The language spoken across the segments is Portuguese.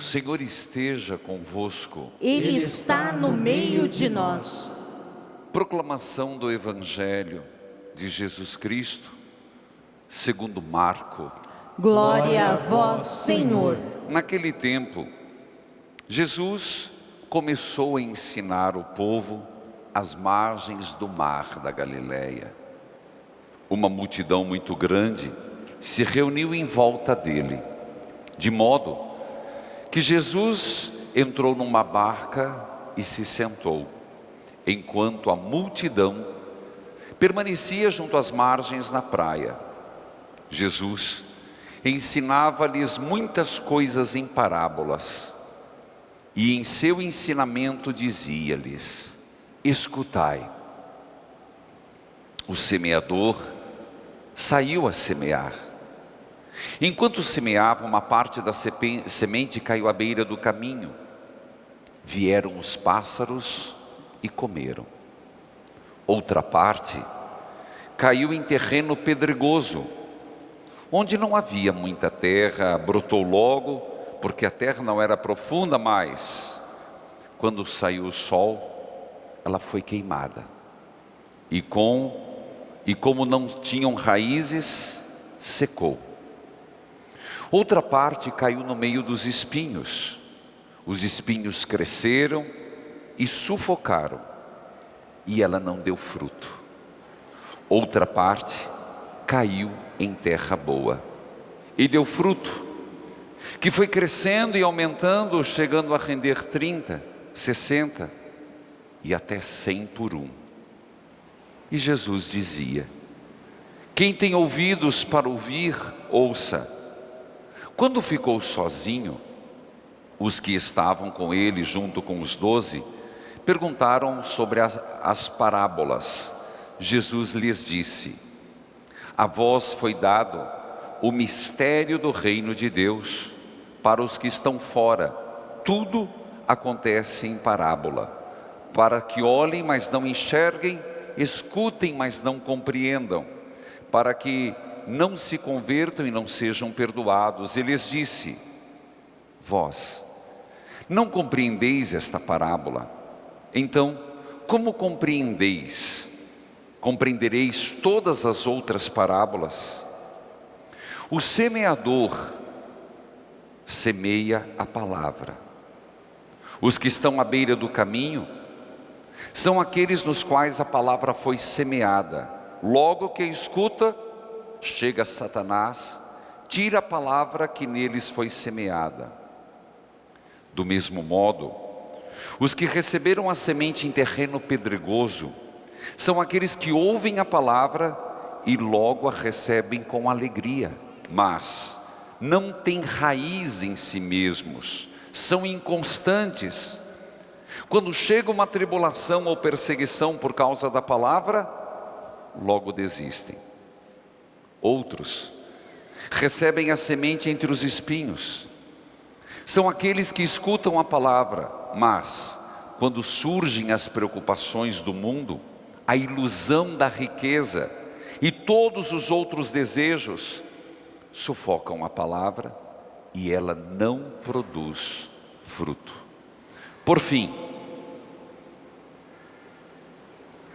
O Senhor esteja convosco. Ele está no meio de nós. Proclamação do Evangelho de Jesus Cristo, segundo Marco. Glória a vós, Senhor. Naquele tempo, Jesus começou a ensinar o povo às margens do mar da Galileia. Uma multidão muito grande se reuniu em volta dele, de modo que Jesus entrou numa barca e se sentou, enquanto a multidão permanecia junto às margens na praia. Jesus ensinava-lhes muitas coisas em parábolas, e em seu ensinamento dizia-lhes: escutai. O semeador saiu a semear. Enquanto semeava, uma parte da semente caiu à beira do caminho. Vieram os pássaros e comeram. Outra parte caiu em terreno pedregoso, onde não havia muita terra, brotou logo, porque a terra não era profunda, mas quando saiu o sol, ela foi queimada. E como não tinham raízes, secou. Outra parte caiu no meio dos espinhos. Os espinhos cresceram e sufocaram, e ela não deu fruto. Outra parte caiu em terra boa e deu fruto, que foi crescendo e aumentando, chegando a render 30, 60 e até 100 por um. E Jesus dizia: quem tem ouvidos para ouvir, ouça. Quando ficou sozinho, os que estavam com ele, junto com os 12, perguntaram sobre as parábolas. Jesus lhes disse: a vós foi dado o mistério do reino de Deus. Para os que estão fora, tudo acontece em parábola, para que olhem, mas não enxerguem, escutem, mas não compreendam, para que não se convertam e não sejam perdoados. Ele lhes disse: vós não compreendeis esta parábola? Então, como compreendeis? Compreendereis todas as outras parábolas? O semeador semeia a palavra. Os que estão à beira do caminho são aqueles nos quais a palavra foi semeada. Logo que a escuta, chega Satanás, tira a palavra que neles foi semeada. Do mesmo modo, os que receberam a semente em terreno pedregoso são aqueles que ouvem a palavra e logo a recebem com alegria, mas não têm raiz em si mesmos, são inconstantes. Quando chega uma tribulação ou perseguição por causa da palavra, logo desistem. Outros recebem a semente entre os espinhos. São aqueles que escutam a palavra, mas quando surgem as preocupações do mundo, a ilusão da riqueza e todos os outros desejos, sufocam a palavra e ela não produz fruto. Por fim,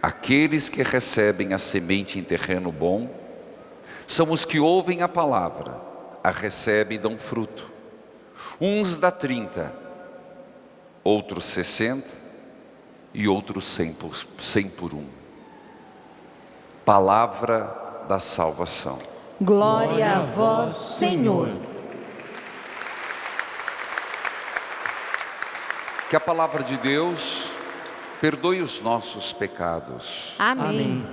aqueles que recebem a semente em terreno bom são os que ouvem a palavra, a recebem e dão fruto. Uns dá 30, outros 60 e outros 100 por um. Palavra da salvação. Glória a vós, Senhor. Que a palavra de Deus perdoe os nossos pecados. Amém.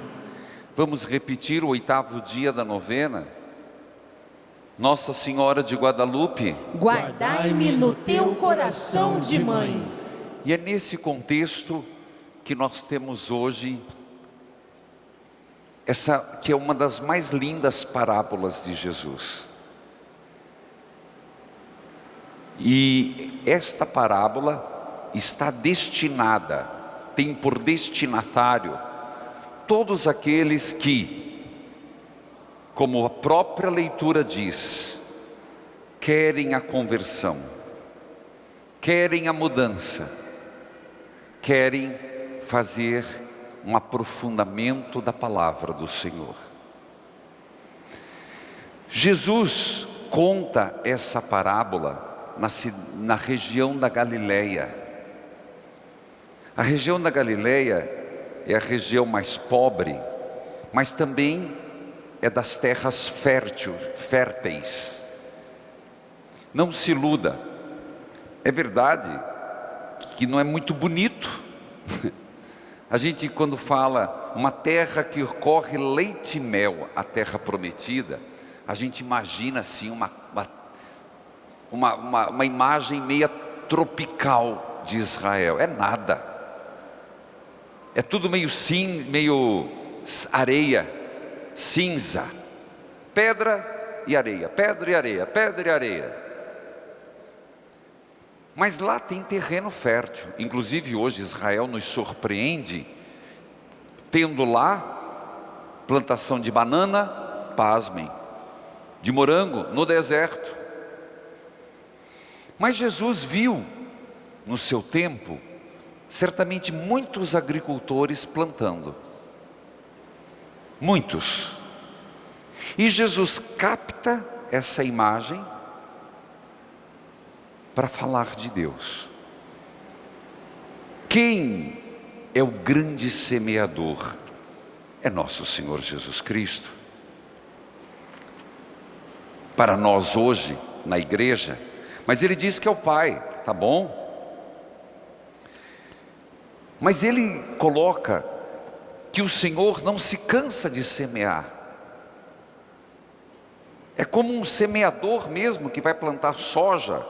Vamos repetir o 8º dia da novena. Nossa Senhora de Guadalupe, Guardai-me no teu coração de mãe. E é nesse contexto que nós temos hoje essa que é uma das mais lindas parábolas de Jesus. E esta parábola está destinada, tem por destinatário todos aqueles que, como a própria leitura diz, querem a conversão, querem a mudança, querem fazer um aprofundamento da palavra do Senhor. Jesus conta essa parábola na região da Galileia. A região da Galileia é a região mais pobre, mas também é das terras férteis. Não se iluda, é verdade que não é muito bonito. A gente, quando fala uma terra que corre leite e mel, a terra prometida, a gente imagina assim uma imagem meia tropical de Israel. É nada. É tudo meio areia, cinza, pedra e areia, pedra e areia, pedra e areia. Mas lá tem terreno fértil. Inclusive hoje Israel nos surpreende, tendo lá plantação de banana, pasmem, de morango no deserto. Mas Jesus viu no seu tempo certamente muitos agricultores plantando, muitos. E Jesus capta essa imagem para falar de Deus. Quem é o grande semeador? É nosso Senhor Jesus Cristo. Para nós hoje, na igreja, mas Ele diz que é o Pai, tá bom? Mas Ele coloca que o Senhor não se cansa de semear. É como um semeador mesmo que vai plantar soja.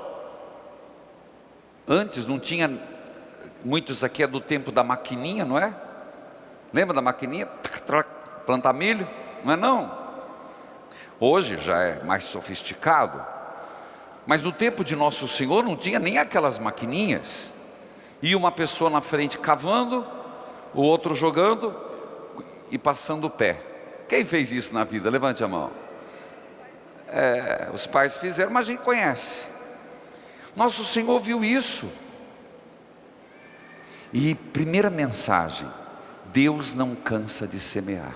Antes não tinha, muitos aqui é do tempo da maquininha, não é? Lembra da maquininha? Plantar milho? Não é não? Hoje já é mais sofisticado. Mas no tempo de Nosso Senhor não tinha nem aquelas maquininhas. E uma pessoa na frente cavando, o outro jogando e passando o pé. Quem fez isso na vida? Levante a mão. Os pais fizeram, mas a gente conhece. Nosso Senhor viu isso. E primeira mensagem: Deus não cansa de semear.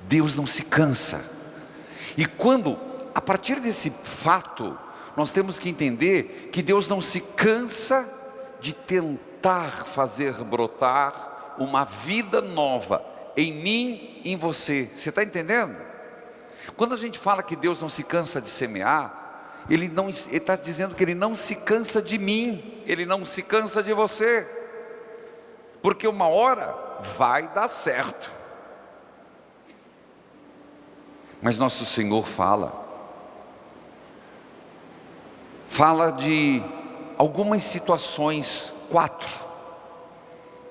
Deus não se cansa. E quando, a partir desse fato, nós temos que entender que Deus não se cansa de tentar fazer brotar uma vida nova em mim e em você. Você está entendendo? Quando a gente fala que Deus não se cansa de semear, Ele está dizendo que Ele não se cansa de mim, Ele não se cansa de você, porque uma hora vai dar certo. Mas nosso Senhor fala de algumas situações, 4.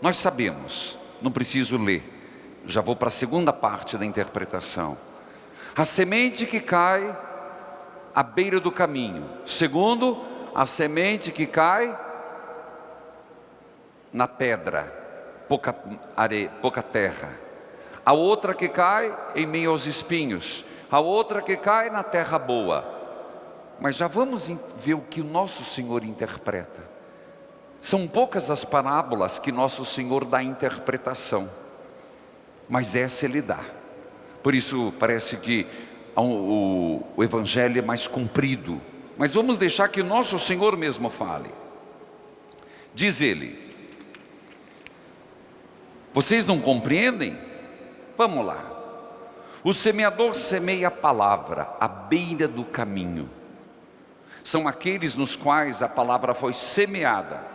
Nós sabemos, não preciso ler, já vou para a segunda parte da interpretação. A semente que cai à beira do caminho. Segundo, a semente que cai na pedra, pouca areia, pouca terra. A outra que cai em meio aos espinhos. A outra que cai na terra boa. Mas já vamos ver o que o nosso Senhor interpreta. São poucas as parábolas que nosso Senhor dá interpretação, mas essa Ele dá. Por isso parece que o Evangelho é mais comprido. Mas vamos deixar que o nosso Senhor mesmo fale. Diz Ele: vocês não compreendem? Vamos lá. O semeador semeia a palavra à beira do caminho. São aqueles nos quais a palavra foi semeada.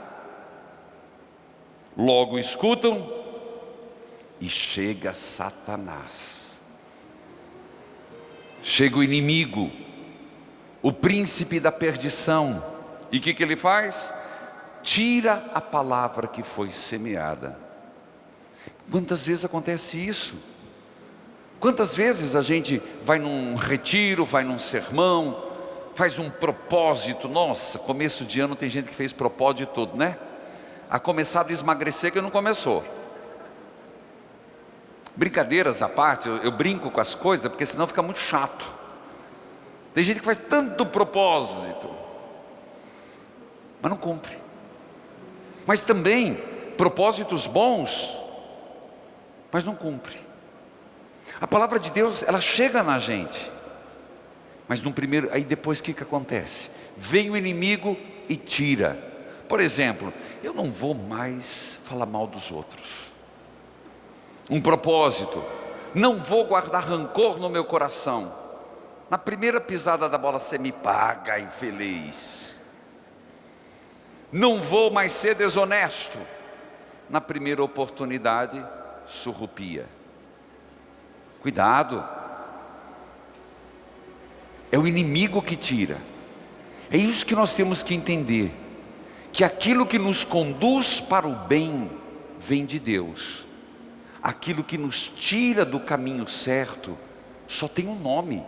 Logo escutam e chega Satanás. Chega o inimigo, o príncipe da perdição. E o que ele faz? Tira a palavra que foi semeada. Quantas vezes acontece isso? Quantas vezes a gente vai num retiro, vai num sermão, faz um propósito. Nossa, começo de ano tem gente que fez propósito de tudo, né? A começar a emagrecer que não começou. Brincadeiras à parte, eu brinco com as coisas, porque senão fica muito chato. Tem gente que faz tanto propósito. mas não cumpre. Mas também propósitos bons, mas não cumpre. A palavra de Deus, ela chega na gente, mas no primeiro, aí depois o que acontece? Vem o inimigo e tira. Por exemplo, eu não vou mais falar mal dos outros. Um propósito, não vou guardar rancor no meu coração. Na primeira pisada da bola você me paga, infeliz. Não vou mais ser desonesto. Na primeira oportunidade, surrupia. Cuidado. É o inimigo que tira. É isso que nós temos que entender, que aquilo que nos conduz para o bem vem de Deus. Aquilo que nos tira do caminho certo só tem um nome: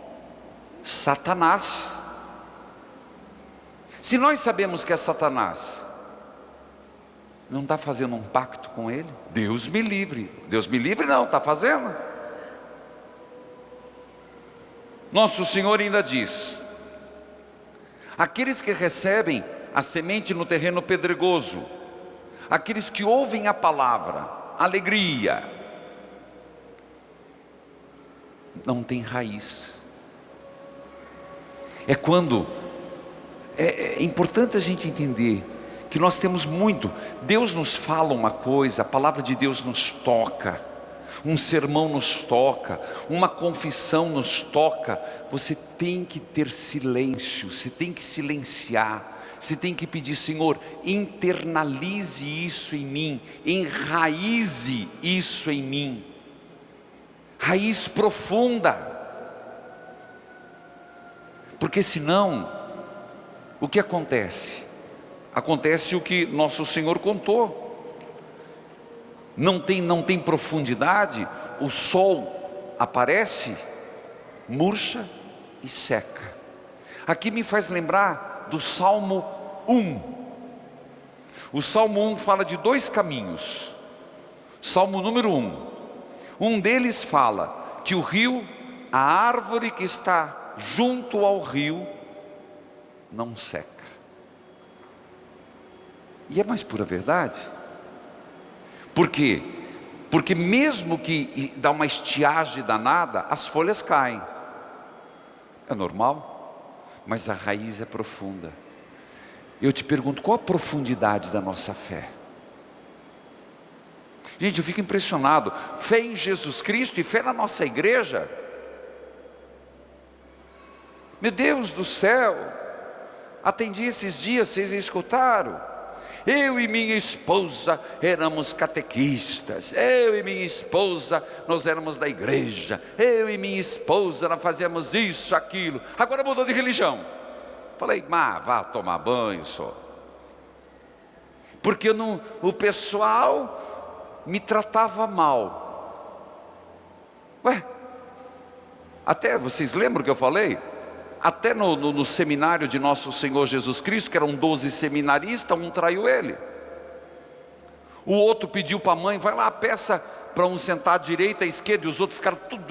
Satanás. Se nós sabemos que é Satanás, não está fazendo um pacto com ele? Deus me livre. Deus me livre não, está fazendo. Nosso Senhor ainda diz: aqueles que recebem a semente no terreno pedregoso, aqueles que ouvem a palavra, alegria, não tem raiz. É quando, é importante a gente entender que nós temos muito. Deus nos fala uma coisa, a palavra de Deus nos toca, um sermão nos toca, uma confissão nos toca. Você tem que ter silêncio, você tem que silenciar, você tem que pedir: Senhor, internalize isso em mim, enraize isso em mim, raiz profunda, porque senão, o que acontece? Acontece o que nosso Senhor contou. Não tem profundidade, o sol aparece, murcha e seca. Aqui me faz lembrar do Salmo 1. O Salmo 1 fala de dois caminhos. Salmo número 1. Um deles fala que o rio, a árvore que está junto ao rio, não seca. E é mais pura verdade. Por quê? Porque mesmo que dá uma estiagem danada, as folhas caem. É normal, mas a raiz é profunda. Eu te pergunto, qual a profundidade da nossa fé? Gente, eu fico impressionado. Fé em Jesus Cristo e fé na nossa igreja. Meu Deus do céu, atendi esses dias, vocês escutaram? Eu e minha esposa éramos catequistas. Eu e minha esposa, nós éramos da igreja. Eu e minha esposa, nós fazíamos isso, aquilo. Agora mudou de religião. Falei, mas vá tomar banho só. Porque o pessoal me tratava mal. Ué, até vocês lembram que eu falei? Até no seminário de nosso Senhor Jesus Cristo, que eram 12 seminaristas, um traiu ele. O outro pediu para a mãe, vai lá, peça para um sentar à direita, à esquerda, e os outros ficaram tudo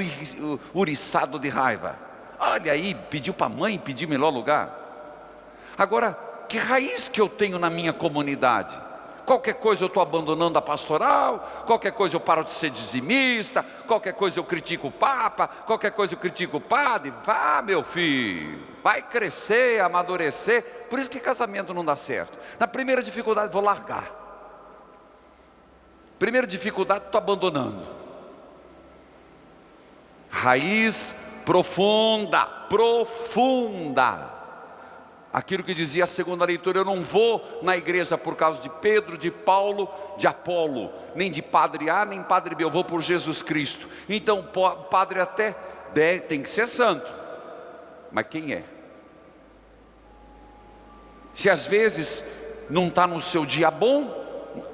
uriçados de raiva. Olha aí, pediu para a mãe, pediu melhor lugar. Agora, que raiz que eu tenho na minha comunidade? Qualquer coisa eu estou abandonando a pastoral, qualquer coisa eu paro de ser dizimista, qualquer coisa eu critico o Papa, qualquer coisa eu critico o padre. Vá, meu filho, vai crescer, amadurecer. Por isso que casamento não dá certo. Na primeira dificuldade vou largar. Primeira dificuldade estou abandonando. Raiz profunda, profunda. Aquilo que dizia a segunda leitura: eu não vou na igreja por causa de Pedro, de Paulo, de Apolo, nem de padre A, nem padre B, eu vou por Jesus Cristo. Então, padre até tem que ser santo, mas quem é? Se às vezes não está no seu dia bom,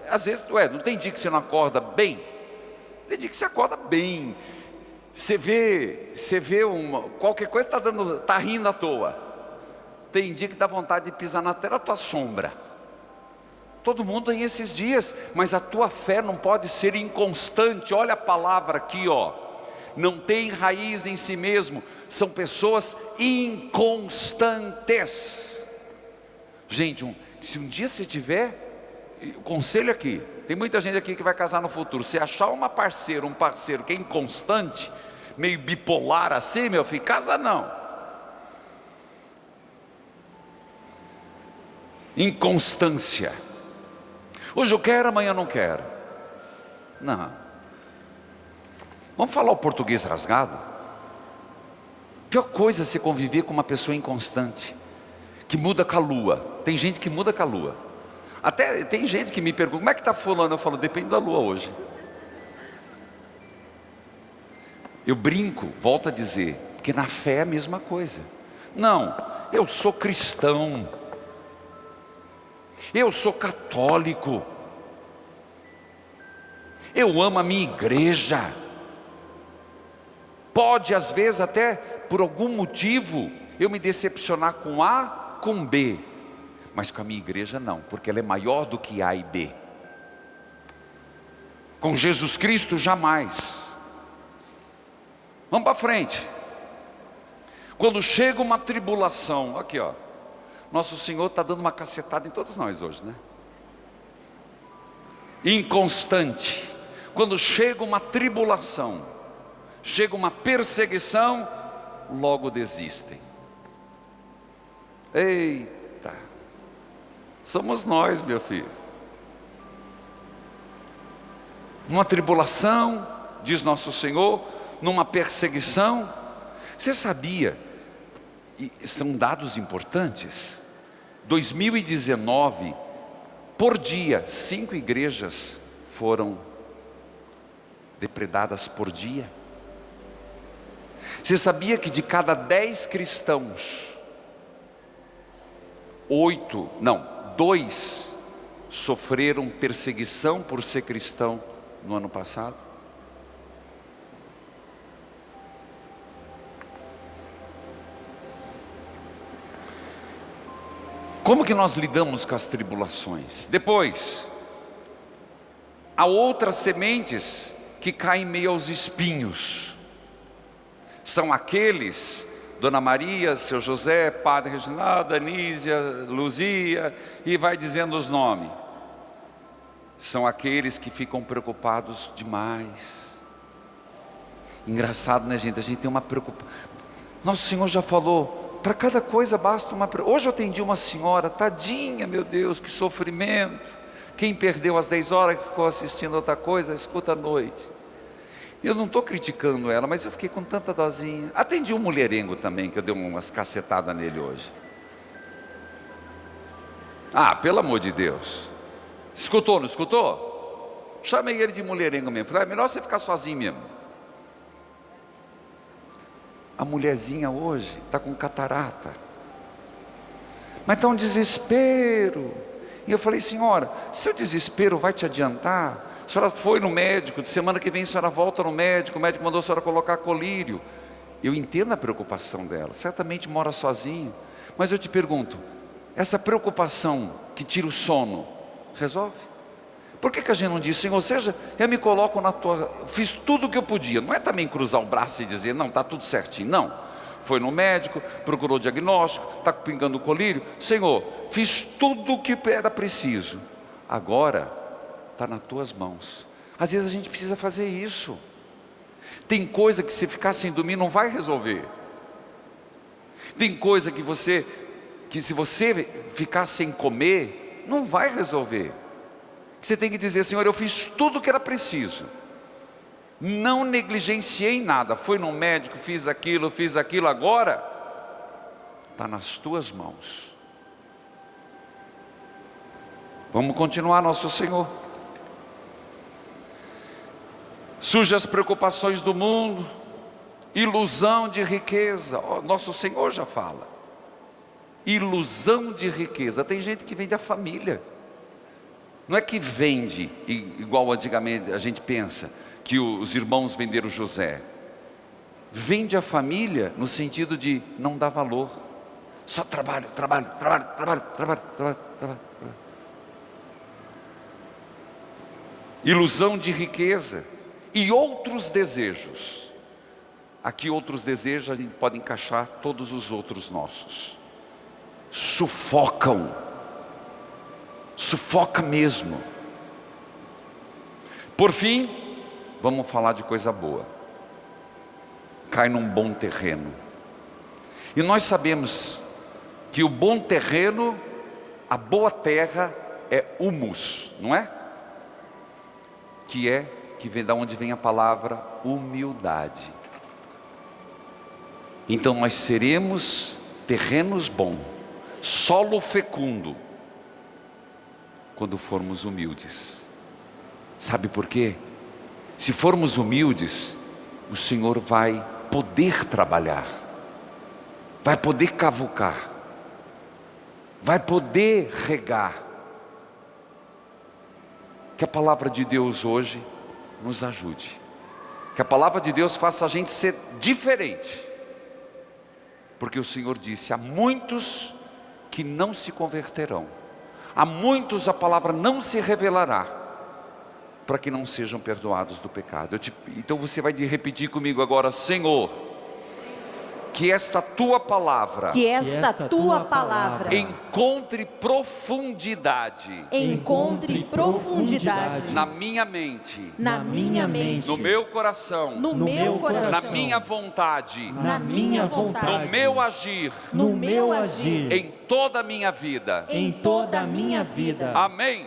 às vezes, não tem dia que você não acorda bem? Tem dia que você acorda bem. Você vê qualquer coisa está rindo à toa. Tem dia que dá vontade de pisar na terra, a tua sombra. Todo mundo tem esses dias, mas a tua fé não pode ser inconstante. Olha a palavra aqui, ó. Não tem raiz em si mesmo, são pessoas inconstantes. Gente, se um dia você tiver, conselho aqui, tem muita gente aqui que vai casar no futuro, se achar um parceiro que é inconstante, meio bipolar assim, meu filho, casa não. Inconstância. Hoje eu quero, amanhã eu não quero. Não. Vamos falar o português rasgado? Pior coisa é você conviver com uma pessoa inconstante, que muda com a lua. Tem gente que muda com a lua. Até tem gente que me pergunta, como é que está fulano? Eu falo, depende da lua hoje. Eu brinco, volto a dizer, porque na fé é a mesma coisa. Não, eu sou cristão, eu sou católico, eu amo a minha igreja. Pode às vezes até por algum motivo eu me decepcionar com A, com B, mas com a minha igreja não, porque ela é maior do que A e B. Com Jesus Cristo jamais. Vamos para frente. Quando chega uma tribulação, aqui ó, nosso Senhor está dando uma cacetada em todos nós hoje, né? Inconstante. Quando chega uma tribulação, chega uma perseguição, logo desistem. Eita, somos nós, meu filho. Numa tribulação, diz nosso Senhor, numa perseguição. Você sabia, e são dados importantes, 2019, por dia, 5 igrejas foram depredadas por dia. Você sabia que de cada 10 cristãos, 2 sofreram perseguição por ser cristão no ano passado? Como que nós lidamos com as tribulações? Depois, há outras sementes que caem meio aos espinhos. São aqueles, Dona Maria, Seu José, Padre Reginaldo, Anísia, Luzia, e vai dizendo os nomes. São aqueles que ficam preocupados demais. Engraçado, né, gente? A gente tem uma preocupação. Nosso Senhor já falou, para cada coisa basta uma. Hoje eu atendi uma senhora, tadinha, meu Deus, que sofrimento. Quem perdeu as 10 horas que ficou assistindo outra coisa, escuta à noite. Eu não estou criticando ela, mas eu fiquei com tanta dosinha. Atendi um mulherengo também, que eu dei umas cacetadas nele hoje. Ah, pelo amor de Deus. Escutou, não escutou? Chamei ele de mulherengo mesmo. Falei, é melhor você ficar sozinho mesmo. A mulherzinha hoje está com catarata. Mas está um desespero. E eu falei, senhora, seu desespero vai te adiantar? A senhora foi no médico, de semana que vem a senhora volta no médico, o médico mandou a senhora colocar colírio. Eu entendo a preocupação dela, certamente mora sozinha. Mas eu te pergunto, essa preocupação que tira o sono, resolve? Por que a gente não diz, Senhor, seja, eu me coloco na tua, fiz tudo o que eu podia. Não é também cruzar o braço e dizer, não, está tudo certinho, não. Foi no médico, procurou diagnóstico, está pingando o colírio. Senhor, fiz tudo o que era preciso. Agora, está nas tuas mãos. Às vezes a gente precisa fazer isso. Tem coisa que se ficar sem dormir não vai resolver. Tem coisa que se você ficar sem comer, não vai resolver. Você tem que dizer, Senhor, eu fiz tudo o que era preciso. Não negligenciei nada. Fui no médico, fiz aquilo, agora está nas tuas mãos. Vamos continuar, nosso Senhor. Surgem as preocupações do mundo, ilusão de riqueza. Nosso Senhor já fala. Ilusão de riqueza. Tem gente que vende a família. Não é que vende igual antigamente a gente pensa, que os irmãos venderam José. Vende a família no sentido de não dar valor. Só trabalho. Ilusão de riqueza. E outros desejos. Aqui outros desejos a gente pode encaixar todos os outros nossos. Sufocam sufoca mesmo. Por fim, vamos falar de coisa boa. Cai num bom terreno. E nós sabemos que o bom terreno, a boa terra é humus, não é? Que vem da onde vem a palavra humildade. Então nós seremos terrenos bons, solo fecundo, quando formos humildes. Sabe por quê? Se formos humildes, o Senhor vai poder trabalhar, vai poder cavucar, vai poder regar. Que a palavra de Deus hoje nos ajude. Que a palavra de Deus faça a gente ser diferente. Porque o Senhor disse: há muitos que não se converterão. A muitos a palavra não se revelará, para que não sejam perdoados do pecado. Então você vai repetir comigo agora: Senhor, que esta tua palavra, encontre profundidade, na minha mente, no meu coração, na minha vontade, no meu agir, em toda a minha vida. Amém.